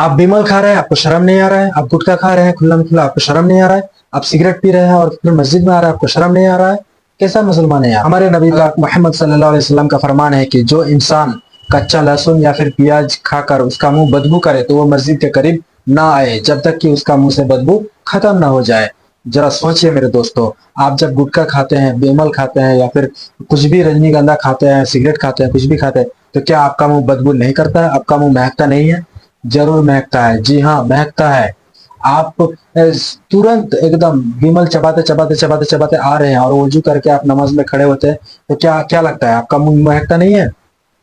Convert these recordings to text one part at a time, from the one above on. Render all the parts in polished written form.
आप बिमल खा रहे हैं, आपको शर्म नहीं आ रहा है? आप गुटखा खा रहे हैं खुला में खुला, आपको शर्म नहीं आ रहा है? आप सिगरेट पी रहे हैं और फिर मस्जिद में आ रहा है, आपको शर्म नहीं आ रहा है? कैसा मुसलमान है आप? हमारे नबी पाक मोहम्मद सल्लल्लाहु अलैहि वसल्लम का फरमान है कि जो इंसान कच्चा लहसुन या फिर प्याज खाकर उसका मुंह बदबू करे तो वो मस्जिद के करीब ना आए जब तक कि उसका मुंह से बदबू खत्म ना हो जाए। जरा सोचिए मेरे दोस्तों, आप जब गुटखा खाते हैं, बेमल खाते हैं या फिर कुछ भी रजनीगंधा खाते हैं, सिगरेट खाते हैं, कुछ भी खाते हैं, तो क्या आपका मुंह बदबू नहीं करता है? आपका मुंह महकता नहीं है? जरूर महकता है, जी हाँ महकता है। आप तुरंत एकदम विमल चबाते चबाते चबाते चबाते आ रहे हैं और वजू करके आप नमाज में खड़े होते हैं, तो क्या क्या लगता है आपका मुंह महकता नहीं है?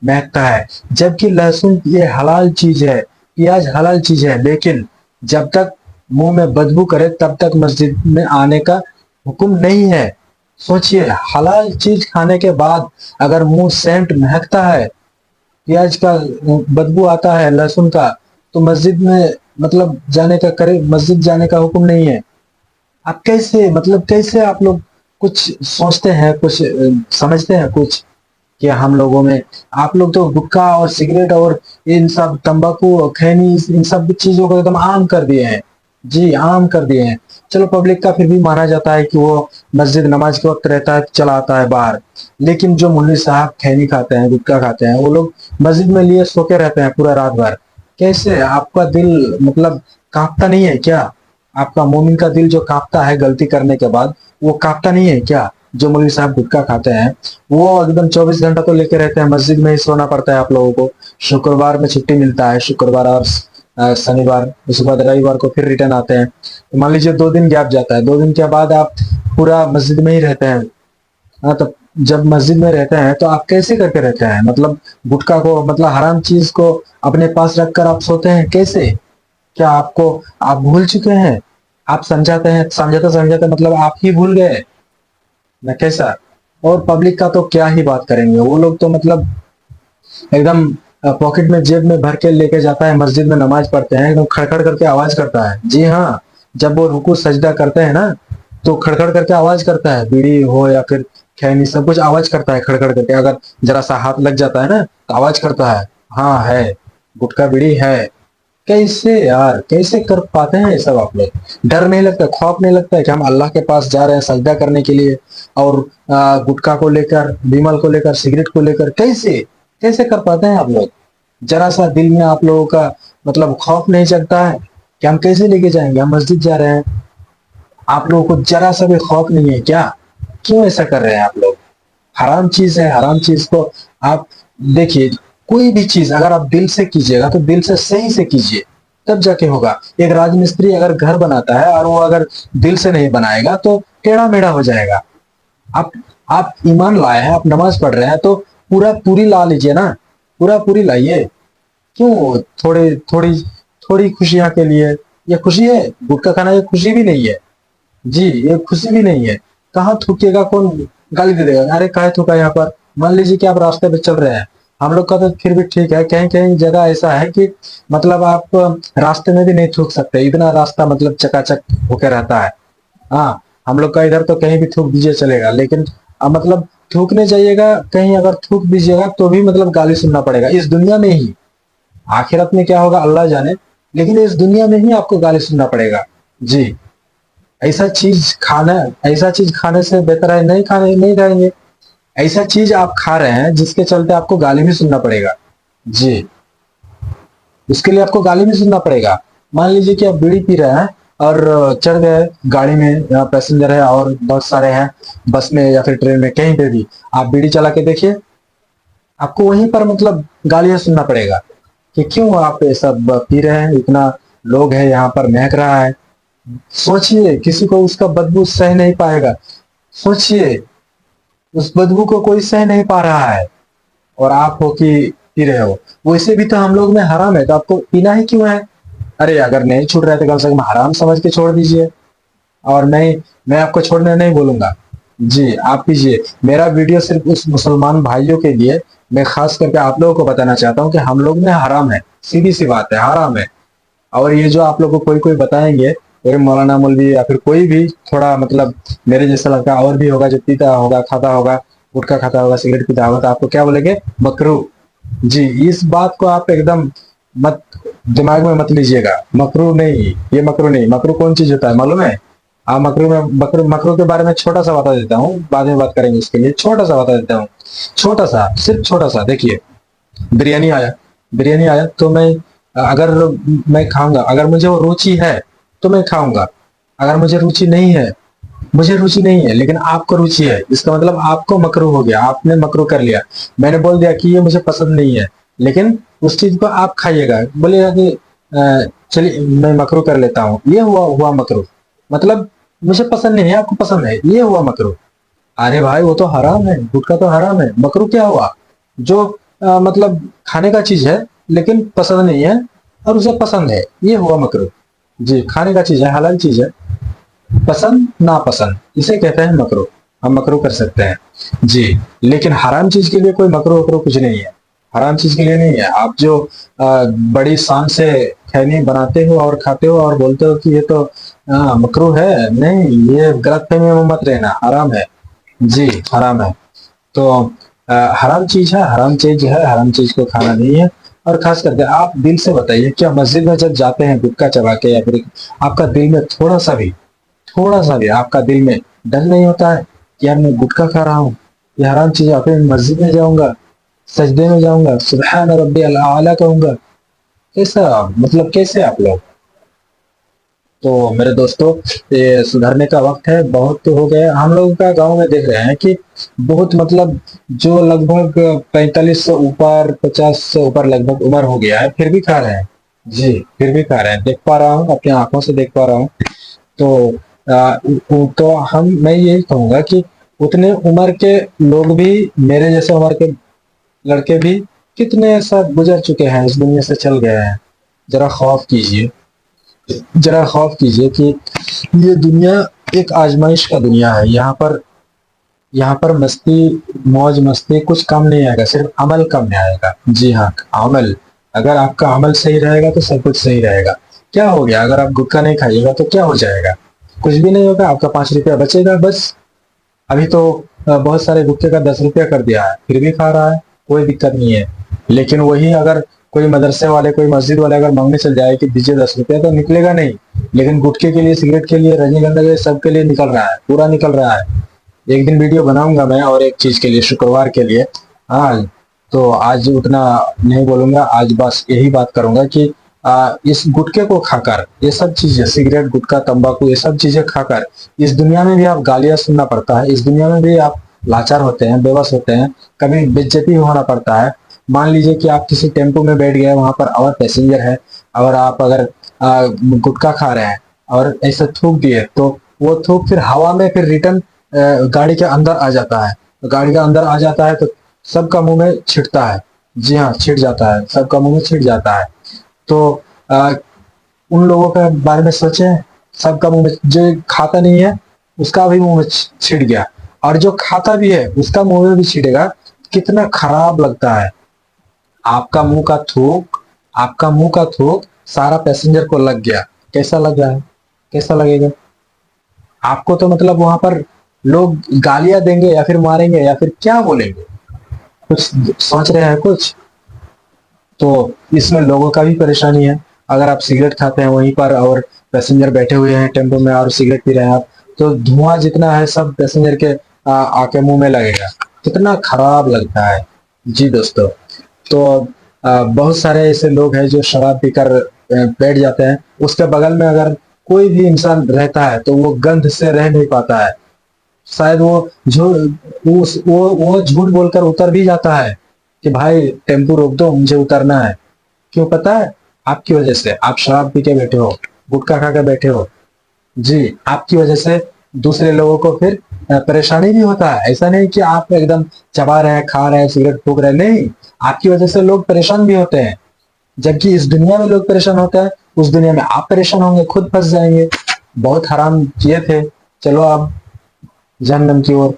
महकता है। जबकि लहसुन ये हलाल चीज है, प्याज हलाल चीज है, लेकिन जब तक मुंह में बदबू करे तब तक मस्जिद में आने का हुक्म नहीं है। सोचिए, हलाल चीज खाने के बाद अगर मुंह सेंट महकता है, प्याज का बदबू आता है, लहसुन का, तो मस्जिद में मतलब जाने का करे, मस्जिद जाने का हुक्म नहीं है। आप कैसे, मतलब कैसे आप लोग कुछ सोचते हैं, कुछ समझते हैं कुछ कि हम लोगों में? आप लोग तो गुटखा और सिगरेट और इन सब तंबाकू और खैनी इन सब चीजों को एकदम आम कर दिए हैं। जी आम कर दिए हैं। चलो पब्लिक का फिर भी माना जाता है कि वो मस्जिद नमाज के वक्त रहता है, चला आता है बाहर। लेकिन जो मौलवी साहब खैनी खाते हैं, गुटखा खाते हैं, वो लोग मस्जिद में लिए सो के रहते हैं पूरा रात भर। कैसे आपका दिल मतलब कांपता नहीं है क्या? आपका मोमिन का दिल जो कांपता है गलती करने के बाद, वो कांपता नहीं है क्या? जो मौलवी साहब गुटखा खाते हैं वो एकदम 24 घंटा तो लेके रहते हैं, मस्जिद में ही सोना पड़ता है आप लोगों को। शुक्रवार में छुट्टी मिलता है, शुक्रवार और शनिवार, उसके बाद रविवार को फिर रिटर्न आते हैं। तो मान लीजिए 2 दिन गैप जाता है, 2 दिन के बाद आप पूरा मस्जिद में ही रहते हैं। हाँ, तो जब मस्जिद में रहते हैं तो आप कैसे करके रहते हैं? मतलब गुटखा को, मतलब हराम चीज को अपने पास रखकर आप सोते हैं कैसे? क्या आपको, आप भूल चुके हैं? आप समझाते हैं, समझाते समझाते मतलब आप ही भूल गए ना, कैसा? और पब्लिक का तो क्या ही बात करेंगे, वो लोग तो मतलब एकदम पॉकेट में जेब में भर के लेके जाता है, मस्जिद में नमाज पढ़ते हैं, एकदम खड़खड़ करके आवाज करता है। जी हाँ, जब वो रुकू सजदा करते हैं ना, तो खड़खड़ करके आवाज करता है, बीड़ी हो या फिर खैनी, सब कुछ आवाज करता है खड़खड़ करके। अगर जरा सा हाथ लग जाता है ना तो आवाज करता है, हाँ है, गुटखा बीड़ी है। कैसे यार, कैसे कर पाते हैं ये सब आप लोग? डर नहीं लगता, खौफ नहीं लगता है कि हम अल्लाह के पास जा रहे हैं सजदा करने के लिए, और गुटखा को लेकर, विमल को लेकर, सिगरेट को लेकर कैसे कैसे कर पाते हैं आप लोग? जरा सा दिल में आप लोगों का मतलब खौफ नहीं जगता है कि हम कैसे लेके जाएंगे, हम मस्जिद जा रहे हैं? आप लोगों को जरा सा भी खौफ नहीं है क्या? क्यों ऐसा कर रहे हैं आप लोग? हराम चीज है, हराम चीज को आप देखिए, कोई भी चीज अगर आप दिल से कीजिएगा तो दिल से सही से कीजिए, तब जाके होगा। एक राजमिस्त्री अगर घर बनाता है और वो अगर दिल से नहीं बनाएगा तो टेढ़ा मेढ़ा हो जाएगा। आप आप ईमान लाए हैं, आप नमाज पढ़ रहे हैं, तो पूरा पूरी ला लीजिए ना, पूरा पूरी लाइए। क्यों थोड़ी थोड़ी थोड़ी खुशियां के लिए? ये खुशी है? गुटखा खाना ये खुशी भी नहीं है। जी ये खुशी भी नहीं है। कहाँ थूकेगा, कौन गाली दे देगा, अरे काहे थूका यहाँ पर? मान लीजिए कि आप रास्ते पे चल रहे हैं, हम लोग का तो फिर भी ठीक है, कहीं कहीं जगह ऐसा है कि मतलब आप रास्ते में भी नहीं थूक सकते, इतना रास्ता मतलब चकाचक होके रहता है। हाँ, हम लोग का इधर तो कहीं भी थूक दीजिए चलेगा, लेकिन मतलब थूकने जाइएगा कहीं, अगर थूक दीजिएगा तो भी मतलब गाली सुनना पड़ेगा इस दुनिया में ही। आखिरत में क्या होगा अल्लाह जाने, लेकिन इस दुनिया में ही आपको गाली सुनना पड़ेगा। जी, ऐसा चीज खाने से बेहतर है नहीं खाने, नहीं खाएंगे। ऐसा चीज आप खा रहे हैं जिसके चलते आपको गाली भी सुनना पड़ेगा। जी, उसके लिए आपको गाली भी सुनना पड़ेगा। मान लीजिए कि आप बीड़ी पी रहे हैं और चढ़ गए गाड़ी में, यहाँ पैसेंजर है और बहुत सारे हैं, बस में या फिर ट्रेन में, कहीं पे भी आप बीड़ी चला के देखिए, आपको वहीं पर मतलब गालियां सुनना पड़ेगा कि क्यों आप ये सब पी रहे हैं, इतना लोग है यहाँ पर, महक रहा है। सोचिए, किसी को उसका बदबू सह नहीं पाएगा। सोचिए, उस बदबू को कोई सह नहीं पा रहा है और आप हो कि पी रहे हो। वैसे भी तो हम लोग में हराम है, तो आपको पीना ही क्यों है? अरे अगर नहीं छूट रहे तो कम से कम हराम समझ के छोड़ दीजिए। और नहीं, मैं आपको छोड़ने नहीं बोलूंगा। जी आप पीजिए। मेरा वीडियो सिर्फ उस मुसलमान भाइयों के लिए, मैं खास करके आप लोगों को बताना चाहता हूँ कि हम लोग में हराम है, सीधी सी बात है, हराम है। और ये जो आप लोग को कोई कोई बताएंगे, और मौलाना मौलवी या फिर कोई भी थोड़ा मतलब मेरे जैसा लड़का और भी होगा जो पीता होगा, खाता होगा, गुटखा खाता होगा, सिगरेट पीता होगा, तो आपको क्या बोलेंगे? बकरू। जी, इस बात को आप एकदम मत दिमाग में मत लीजिएगा, मकरू नहीं, ये मकरू नहीं। मकरू कौन चीज होता है मालूम है? आप मकरू में मकरू के बारे में छोटा सा बता देता हूँ, बाद में बात करेंगे इसके लिए। छोटा सा बता देता हूँ, छोटा सा, सिर्फ छोटा सा। देखिए, बिरयानी आया, बिरयानी आया तो अगर मैं खाऊंगा, अगर मुझे वो रुचि है तो मैं खाऊंगा, अगर मुझे रुचि नहीं है, मुझे रुचि नहीं है लेकिन आपको रुचि है, इसका मतलब आपको मकरू हो गया, आपने मकरू कर लिया। मैंने बोल दिया कि ये मुझे पसंद नहीं है, लेकिन उस चीज को आप खाइएगा, बोलिएगा कि चलिए मैं मकरू कर लेता हूँ, ये हुआ मकरू। मतलब मुझे पसंद नहीं है, आपको पसंद है, ये हुआ मकरू। अरे भाई वो तो हराम है, गुटखा तो हराम है। मकरू क्या हुआ? जो मतलब खाने का चीज है लेकिन पसंद नहीं है, और उसे पसंद है, ये हुआ मकरू। जी, खाने का चीज है, हलाल चीज है, पसंद नापसंद इसे कहते हैं मकरू। हम मकरू कर सकते हैं जी, लेकिन हराम चीज के लिए कोई मकरू वकरू कुछ नहीं है, हराम चीज के लिए नहीं है। आप जो बड़ी शान से खैनी बनाते हो और खाते हो और बोलते हो कि ये तो मकरू है, नहीं, ये गलत फहमी में मत रहना, हराम है जी, हराम है। तो हराम चीज है, हराम चीज है, हराम चीज को खाना नहीं है। और खास करके आप दिल से बताइए, क्या मस्जिद में जब जाते हैं गुटखा चबा के, या फिर आपका दिल में थोड़ा सा भी आपका दिल में डर नहीं होता है कि यार मैं गुटखा खा रहा हूँ, ये हराम चीज है, फिर मस्जिद में जाऊंगा, सजदे में जाऊंगा, सुबहान रब्बी आला कहूंगा? कैसा मतलब, कैसे आप लोग? तो मेरे दोस्तों, ये सुधरने का वक्त है, बहुत तो हो गया। हम लोगों का गांव में देख रहे हैं कि बहुत मतलब जो लगभग 45 से ऊपर, 50 से ऊपर लगभग उम्र हो गया है, फिर भी खा रहे हैं जी, फिर भी खा रहे हैं, देख पा रहा हूँ, अपनी आंखों से देख पा रहा हूँ। तो तो मैं यही कहूंगा कि उतने उम्र के लोग भी, मेरे जैसे उम्र के लड़के भी कितने सब गुजर चुके हैं, इस दुनिया से चल गए हैं। जरा खौफ कीजिए, जरा खौफ कीजिए कि ये दुनिया एक आजमाइश का दुनिया है। यहाँ पर मस्ती, मौज मस्ती कुछ कम नहीं आएगा, सिर्फ अमल कम नहीं आएगा। जी हाँ, अमल। अगर आपका अमल सही रहेगा तो सब कुछ सही रहेगा। क्या हो गया अगर आप गुटखा नहीं खाइएगा तो क्या हो जाएगा? कुछ भी नहीं होगा, आपका 5 रुपया बचेगा बस। अभी तो बहुत सारे गुटखे का 10 रुपया कर दिया है, फिर भी खा रहा है, कोई दिक्कत नहीं है। लेकिन वही अगर कोई मदरसे वाले, कोई मस्जिद वाले अगर मांगने चल जाए कि दीजिए 10 रुपया, तो निकलेगा नहीं। लेकिन गुटखे के लिए, सिगरेट के लिए, रजनीगंधा के लिए, सबके लिए निकल रहा है, पूरा निकल रहा है। एक दिन वीडियो बनाऊंगा मैं, और एक चीज के लिए, शुक्रवार के लिए। हाँ, तो आज उतना नहीं बोलूंगा, आज बस यही बात करूंगा कि इस गुटखे को खाकर, ये सब चीजें, सिगरेट, गुटखा, तंबाकू, ये सब चीजें खाकर इस दुनिया में भी आप गालियां सुनना पड़ता है, इस दुनिया में भी आप लाचार होते हैं, बेबस होते हैं, कभी बेइज्जती होना पड़ता है। मान लीजिए कि आप किसी टेम्पो में बैठ गए, वहां पर और पैसेंजर है, और आप अगर गुटखा खा रहे हैं और ऐसे थूक दिए, तो वो थूक फिर हवा में फिर रिटर्न गाड़ी के अंदर आ जाता है। तो गाड़ी के अंदर आ जाता है तो सबका मुंह में छिटता है। जी हाँ, छिट जाता है, सबका मुंह में छिट जाता है। तो आ, उन लोगों के बारे में सोचें, सबका मुंह में, जो खाता नहीं है उसका भी मुंह में छिट गया, और जो खाता भी है उसका मुंह में भी छिटेगा। कितना खराब लगता है। आपका मुंह का थूक, आपका मुंह का थूक सारा पैसेंजर को लग गया, कैसा लग रहा है? कैसा लगेगा आपको? तो मतलब वहां पर लोग गालियां देंगे, या फिर मारेंगे, या फिर क्या बोलेंगे? कुछ सोच रहे हैं कुछ? तो इसमें लोगों का भी परेशानी है। अगर आप सिगरेट खाते हैं वहीं पर, और पैसेंजर बैठे हुए हैं टेम्पो में और सिगरेट पी रहे हैं आप, तो धुआं जितना है सब पैसेंजर के आके मुंह में लगेगा। कितना खराब लगता है जी दोस्तों। तो बहुत सारे ऐसे लोग हैं जो शराब पीकर बैठ जाते हैं, उसके बगल में अगर कोई भी इंसान रहता है तो वो गंध से रह नहीं पाता है। शायद वो वो झूठ बोलकर उतर भी जाता है कि भाई टेम्पो रोक दो, मुझे उतरना है। क्यों पता है? आपकी वजह से। आप शराब पी के बैठे हो, गुटखा खा के बैठे हो जी, आपकी वजह से दूसरे लोगों को फिर परेशानी भी होता है। ऐसा नहीं कि आप एकदम चबा रहे हैं, खा रहे हैं, सिगरेट फूक रहे हैं, नहीं, आपकी वजह से लोग परेशान भी होते हैं। जबकि इस दुनिया में लोग परेशान होते हैं, उस दुनिया में आप परेशान होंगे, खुद फंस जाएंगे। बहुत हराम किए थे, चलो अब जहन्नम की ओर।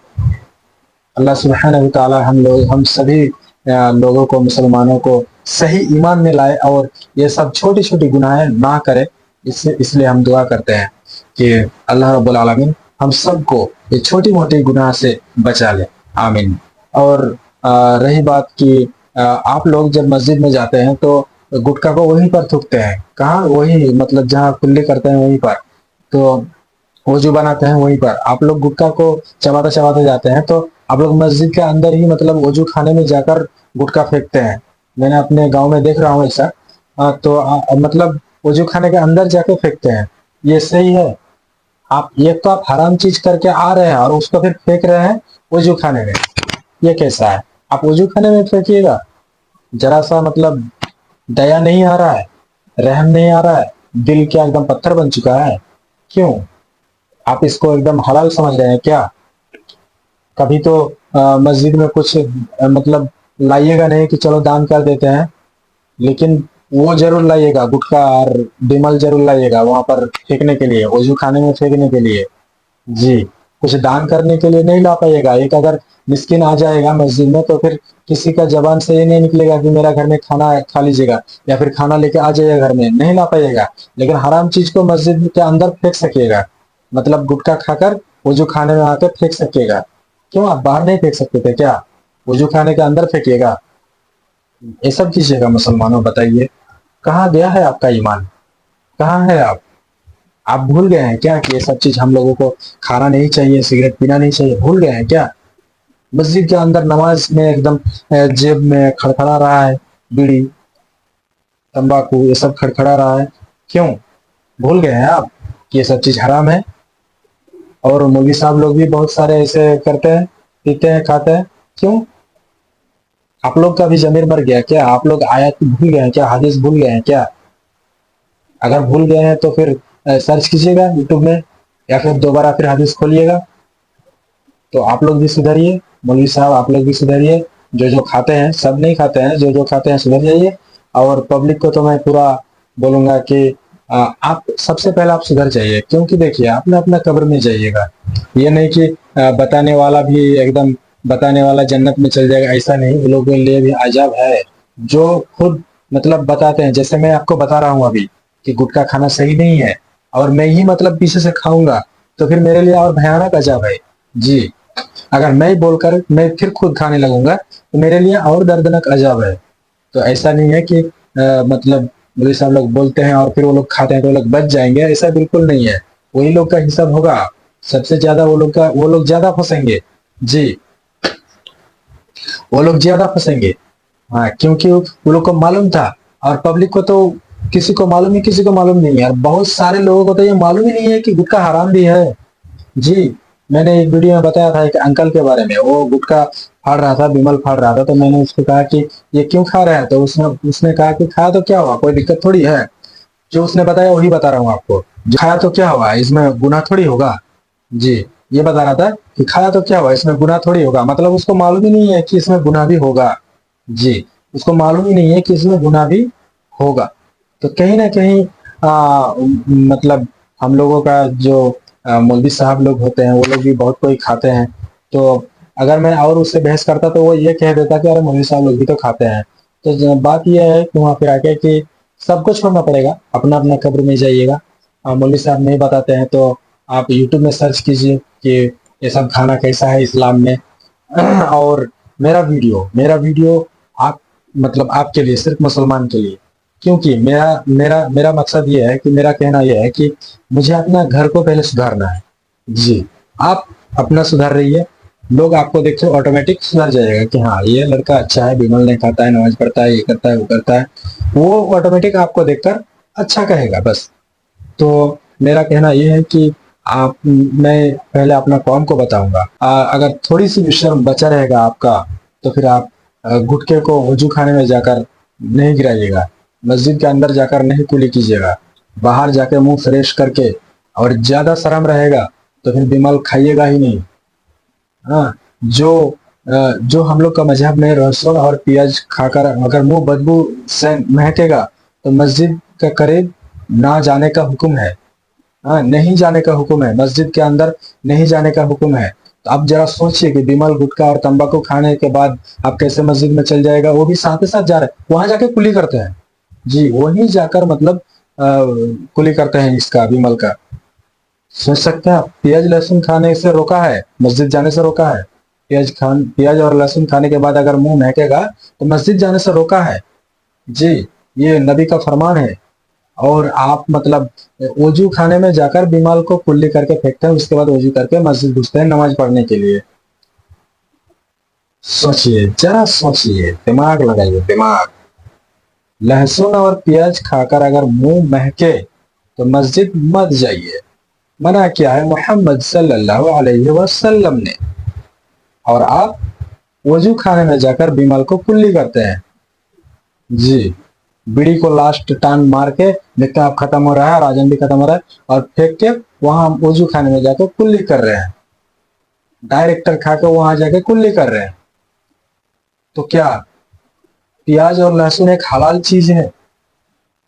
अल्लाह सुब्हानहू व तआला हम सभी लोगों को, मुसलमानों को सही ईमान में लाए, और ये सब छोटी छोटी गुनाहें ना करे। इसलिए हम दुआ करते हैं कि अल्लाह रब्बुल आलमीन हम सबको ये छोटी मोटी गुनाह से बचा ले, आमीन। और रही बात कि आप लोग जब मस्जिद में जाते हैं तो गुटखा को वहीं पर थूकते हैं। कहाँ? वही मतलब जहाँ कुल्ली करते हैं वहीं पर। तो वजू बनाते हैं वहीं पर। आप लोग गुटखा को चबाते चबाते जाते हैं, तो आप लोग मस्जिद के अंदर ही मतलब वजू खाने में जाकर गुटखा फेंकते हैं। मैंने अपने गांव में देख रहा हूँ ऐसा। तो मतलब वजू खाने के अंदर जाके फेंकते हैं। ये सही है? आप एक तो आप हराम चीज करके आ रहे हैं और उसको फिर फेंक रहे हैं वजू खाने में। ये कैसा है? आप वजू खाने में फेंकिएगा, जरा सा मतलब दया नहीं आ रहा है, रहम नहीं आ रहा है, दिल क्या एकदम पत्थर बन चुका है? क्यों? आप इसको एकदम हलाल समझ रहे हैं क्या? कभी तो मस्जिद में कुछ मतलब लाइएगा नहीं कि चलो दान कर देते हैं, लेकिन वो जरूर लाइएगा, गुटखा और बिमल जरूर लाइएगा वहां पर फेंकने के लिए, वजू खाने में फेंकने के लिए। जी, कुछ दान करने के लिए नहीं ला पाइएगा। एक अगर मिस्किन आ जाएगा मस्जिद में, तो फिर किसी का जबान से ये नहीं निकलेगा कि मेरा घर में खाना खा लीजिएगा या फिर खाना लेके आ जाइएगा, घर में नहीं ला पाइएगा। लेकिन हराम चीज को मस्जिद के अंदर फेंक सकिएगा, मतलब गुटखा खाकर वजू खाने में आकर फेंक सकिएगा। क्यों? आप बाहर नहीं फेंक सकते थे क्या? वजू खाने के अंदर फेंकिएगा? ये सब कीजिएगा मुसलमानों, बताइए कहाँ गया है आपका ईमान? कहाँ है आप भूल गए हैं क्या कि ये सब चीज हम लोगों को खाना नहीं चाहिए, सिगरेट पीना नहीं चाहिए? भूल गए हैं क्या? मस्जिद के अंदर नमाज में एकदम जेब में खड़खड़ा रहा है बीड़ी, तंबाकू, ये सब खड़खड़ा रहा है। क्यों? भूल गए हैं आप कि ये सब चीज हराम है? और मौलवी साहब लोग भी बहुत सारे ऐसे करते हैं, पीते हैं, खाते हैं। क्यों? आप लोग का भी जमीर मर गया क्या? आप लोग आयत भूल गए हैं क्या? हदीस भूल गए हैं क्या? अगर भूल गए हैं तो फिर सर्च कीजिएगा यूट्यूब में, या फिर दोबारा फिर हदीस खोलिएगा। तो आप लोग भी सुधरिए, मौलवी साहब आप लोग भी सुधरिए। जो जो खाते हैं, सब नहीं खाते हैं, जो जो खाते हैं सुधर जाइए। और पब्लिक को तो मैं पूरा बोलूंगा कि आप सबसे पहले आप सुधर जाइए, क्योंकि देखिए आपने अपना कब्र में जाइएगा। ये नहीं कि बताने वाला भी एकदम, बताने वाला जन्नत में चल जाएगा, ऐसा नहीं। वो लोगों के लिए भी अजाब है जो खुद मतलब बताते हैं। जैसे मैं आपको बता रहा हूँ अभी कि गुटखा खाना सही नहीं है, और मैं ही मतलब पीछे से खाऊंगा, तो फिर मेरे लिए और भयानक अजाब है। जी, अगर मैं बोलकर मैं फिर खुद खाने लगूंगा तो मेरे लिए और दर्दनाक अजाब है। तो ऐसा नहीं है कि मतलब मौलवी साहब लोग बोलते हैं और फिर वो लोग खाते हैं तो वो लोग बच जाएंगे, ऐसा बिल्कुल नहीं है। वही लोग का हिसाब होगा सबसे ज्यादा, वो लोग ज्यादा फंसेंगे। जी, वो लोग ज्यादा फंसेंगे। हाँ, क्योंकि वो लोग को मालूम था, और पब्लिक को तो किसी को मालूम ही किसी को मालूम नहीं है, और बहुत सारे लोगों को तो ये मालूम ही नहीं है कि गुटखा हराम भी है। जी, मैंने एक वीडियो में बताया था एक अंकल के बारे में, वो गुटखा फाड़ रहा था, बिमल फाड़ रहा था। तो मैंने उसको कहा कि ये क्यों खा रहा है? तो उसने उसने कहा कि खाया तो क्या हुआ, कोई दिक्कत थोड़ी है। जो उसने बताया वही बता रहा हूँ आपको। जो खाया तो क्या हुआ, इसमें गुनाह थोड़ी होगा। जी, ये बता रहा था कि खाया तो क्या हुआ, इसमें गुनाह थोड़ी होगा। मतलब उसको मालूम ही नहीं है कि इसमें गुनाह भी होगा। जी, उसको मालूम ही नहीं है कि इसमें गुनाह भी होगा। तो कहीं ना कहीं मतलब हम लोगों का जो मौलवी साहब लोग होते हैं, वो लोग भी बहुत कोई खाते हैं। तो अगर मैं और उससे बहस करता तो वो ये कह देता कि अरे मौलवी साहब लोग भी तो खाते हैं। तो बात यह है कि वहाँ पे आके कि सबको छोड़ना पड़ेगा, अपना अपना कब्र में जाइएगा। मौलवी साहब नहीं बताते हैं तो आप यूट्यूब में सर्च कीजिए कि ये सब खाना कैसा है इस्लाम में। और मेरा वीडियो आप मतलब आपके लिए, सिर्फ मुसलमान के लिए। क्योंकि मेरा मेरा मेरा मकसद ये है कि मेरा कहना यह है कि मुझे अपना घर को पहले सुधारना है। जी, आप अपना सुधार रहिए, लोग आपको देख के ऑटोमेटिक सुधर जाएगा कि हाँ ये लड़का अच्छा है, बिमल नहीं खाता है, नमाज पढ़ता है, ये करता है, वो करता है। वो ऑटोमेटिक आपको देखकर अच्छा कहेगा बस। तो मेरा कहना यह है कि आप मैं पहले अपना कौम को बताऊंगा। अगर थोड़ी सी भी शर्म बचा रहेगा आपका, तो फिर आप गुटखे को वजू खाने में जाकर नहीं गिराइएगा, मस्जिद के अंदर जाकर नहीं कुली कीजिएगा, बाहर जाके मुंह फ्रेश करके। और ज्यादा शर्म रहेगा तो फिर बिमल खाइएगा ही नहीं। हाँ, जो हम लोग का मजहब में लहसुन और प्याज खाकर अगर मुंह बदबू से महकेगा, तो मस्जिद के करीब ना जाने का हुक्म है। हाँ, नहीं जाने का हुक्म है, मस्जिद के अंदर नहीं जाने का हुक्म है। तो आप जरा सोचिए कि बिमल, गुटखा और तंबाकू खाने के बाद आप कैसे मस्जिद में चल जाएगा, वो भी साथ ही साथ जा रहे हैं, वहां जाके कुली करते हैं। जी, वहीं जाकर मतलब कुली करते हैं इसका, बिमल का। सोच सकते हैं आप, प्याज लहसुन खाने से रोका है, मस्जिद जाने से रोका है। प्याज और लहसुन खाने के बाद अगर मुंह महकेगा तो मस्जिद जाने से रोका है। जी, یہ نبی کا فرمان ہے. اور آپ مطلب وضو خانے میں جا کر بیمال کو کلی کر کے پھینکتے ہیں, اس کے بعد وضو کر کے مسجد گھستے ہیں نماز پڑھنے کے لیے. سوچئے, ذرا سوچئے, دماغ لگائیے, دماغ. لہسن اور پیاز کھا کر اگر منہ مہکے تو مسجد مت جائیے, منع کیا ہے محمد صلی اللہ علیہ وسلم نے. اور آپ وضو خانے میں جا کر بیمال کو کلی کرتے ہیں. جی, بیڑی کو لاسٹ ٹان مار کے دیکھتے ہیں آپ ختم ہو رہا ہے, راجن بھی ختم ہو رہا ہے, اور پھینک کے وہاں وضو خانے میں جا کے کلی کر رہے ہیں. ڈائریکٹر کھا کے وہاں جا کے کلی کر رہے ہیں. تو کیا پیاز اور لہسن ایک حلال چیز ہے,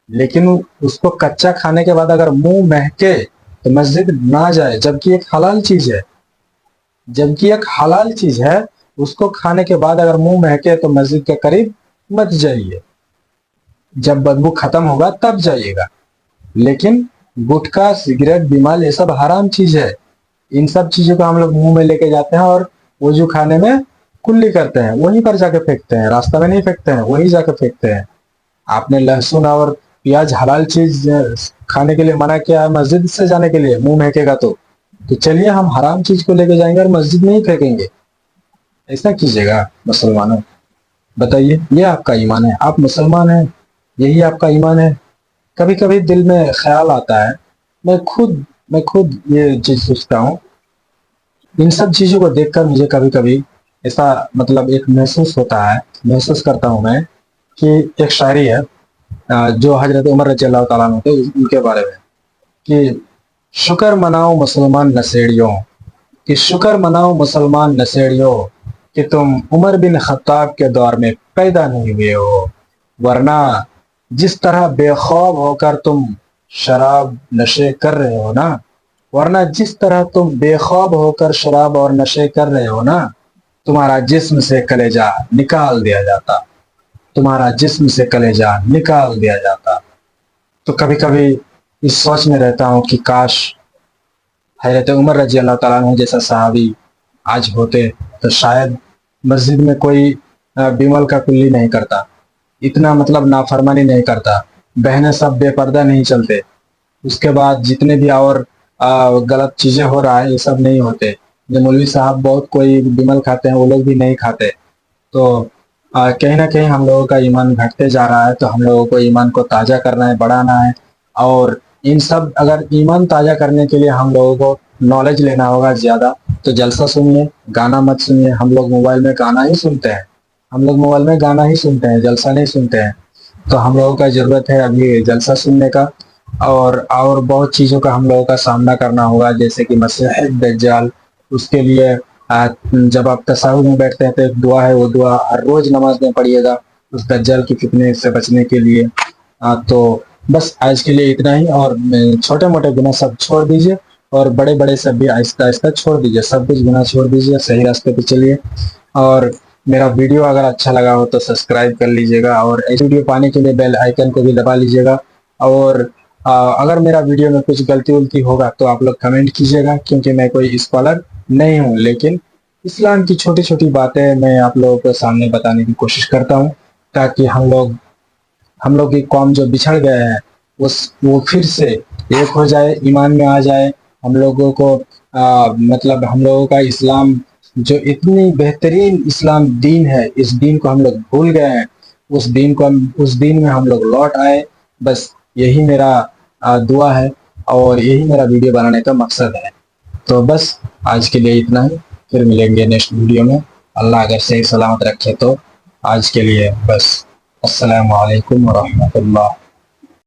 لیکن اس کو کچا کھانے کے بعد اگر منہ مہکے تو مسجد نہ جائے, جبکہ ایک حلال چیز ہے, جبکہ ایک حلال چیز ہے, اس کو کھانے کے بعد اگر منہ مہکے تو مسجد کے قریب مت جائیے. جب بدبو ختم ہوگا تب جائیے گا. لیکن گٹکا, سگریٹ, بیمال یہ سب حرام چیز ہے. ان سب چیزوں کو ہم لوگ منہ میں لے کے جاتے ہیں اور وضو خانے میں کلی کرتے ہیں, وہیں پر جا کے پھینکتے ہیں, راستہ میں نہیں پھینکتے ہیں, وہیں جا کے پھینکتے ہیں. آپ نے لہسن اور پیاز حلال چیز کھانے کے لیے منع کیا ہے مسجد سے جانے کے لیے, منہ مہکے گا تو چلیے ہم حرام چیز کو لے کے جائیں گے اور مسجد میں ہی پھینکیں گے. ایسا کیجیے گا مسلمانوں, بتائیے, یہ آپ کا ایمان ہے؟ آپ مسلمان ہیں, یہی آپ کا ایمان ہے؟ کبھی کبھی دل میں خیال آتا ہے, میں خود یہ چیز سوچتا ہوں, ان سب چیزوں کو دیکھ کر مجھے کبھی کبھی ایسا مطلب ایک محسوس ہوتا ہے, محسوس کرتا ہوں میں کہ ایک شاعری ہے جو حضرت عمر رضی اللہ تعالیٰ عنہ تھے, ان کے بارے میں, کہ شکر مناؤ مسلمان نشیڑیوں, کہ شکر مناؤ مسلمان نشیڑیوں, کہ تم عمر بن خطاب کے دور میں پیدا نہیں ہوئے ہو, ورنہ جس طرح بے خواب ہو کر تم شراب نشے کر رہے ہو نا, ورنہ جس طرح تم بے خواب ہو کر شراب اور نشے کر رہے ہو نا, تمہارا جسم سے کلیجہ نکال دیا جاتا, تمہارا جسم سے کلیجہ نکال دیا جاتا. تو کبھی کبھی اس سوچ میں رہتا ہوں کہ کاش حضرت عمر رضی اللہ تعالیٰ عنہ جیسا صحابی آج ہوتے تو شاید مسجد میں کوئی بیمل کا کلی نہیں کرتا, اتنا مطلب نافرمانی نہیں کرتا, بہنیں سب بے پردہ نہیں چلتے, اس کے بعد جتنے بھی اور غلط چیزیں ہو رہا ہے یہ سب نہیں ہوتے. جو مولوی صاحب بہت کوئی بیمل کھاتے ہیں وہ لوگ بھی نہیں کھاتے. تو کہیں نہ کہیں ہم لوگوں کا ایمان گھٹتے جا رہا ہے, تو ہم لوگوں کو ایمان کو تازہ کرنا ہے, بڑھانا ہے. اور ان سب اگر ایمان تازہ کرنے کے لیے ہم لوگوں کو نالج لینا ہوگا زیادہ, تو جلسہ سنیے, گانا مت سنیے. ہم لوگ موبائل میں گانا ہی سنتے ہیں, ہم لوگ موبائل میں گانا ہی سنتے ہیں, جلسہ نہیں سنتے ہیں. تو ہم لوگوں کا ضرورت ہے ابھی جلسہ سننے کا, اور بہت چیزوں کا ہم لوگوں کا سامنا کرنا ہوگا, جیسے کہ مسیح دجال. اس کے لیے جب آپ تشہد میں بیٹھتے ہیں تو ایک دعا ہے, وہ دعا ہر روز نماز میں پڑھیے گا اس دجال کی فتنے سے بچنے کے لیے. تو بس آج کے لیے اتنا ہی, اور چھوٹے موٹے گناہ سب چھوڑ دیجیے, اور بڑے بڑے سب بھی آہستہ آہستہ چھوڑ دیجیے, سب کچھ گناہ چھوڑ دیجیے, صحیح راستے پہ چلیے. اور میرا ویڈیو اگر اچھا لگا ہو تو سبسکرائب کر لیجیے گا, اور ایسی ویڈیو پانے کے لیے بیل آئیکن کو بھی دبا لیجیے گا. اور اگر میرا ویڈیو میں کچھ غلطی ولطی ہوگا تو آپ لوگ کمنٹ کیجیے گا, کیونکہ میں کوئی اسکالر نہیں ہوں, لیکن اسلام کی چھوٹی چھوٹی باتیں میں آپ لوگوں کے سامنے بتانے کی کوشش کرتا ہوں, تاکہ ہم لوگ کی قوم جو بچھڑ گئے ہیں وہ پھر سے ایک ہو جائے, ایمان میں آ جائے. ہم لوگوں کو مطلب ہم لوگوں کا اسلام جو اتنی بہترین اسلام دین ہے, اس دین کو ہم لوگ بھول گئے ہیں, اس دین میں ہم لوگ لوٹ آئے. بس یہی میرا دعا ہے, اور یہی میرا ویڈیو بنانے کا مقصد ہے. تو بس آج کے لیے اتنا ہی, پھر ملیں گے نیکسٹ ویڈیو میں, اللہ اگر صحیح سلامت رکھے تو. آج کے لیے بس, السلام علیکم ورحمۃ اللہ.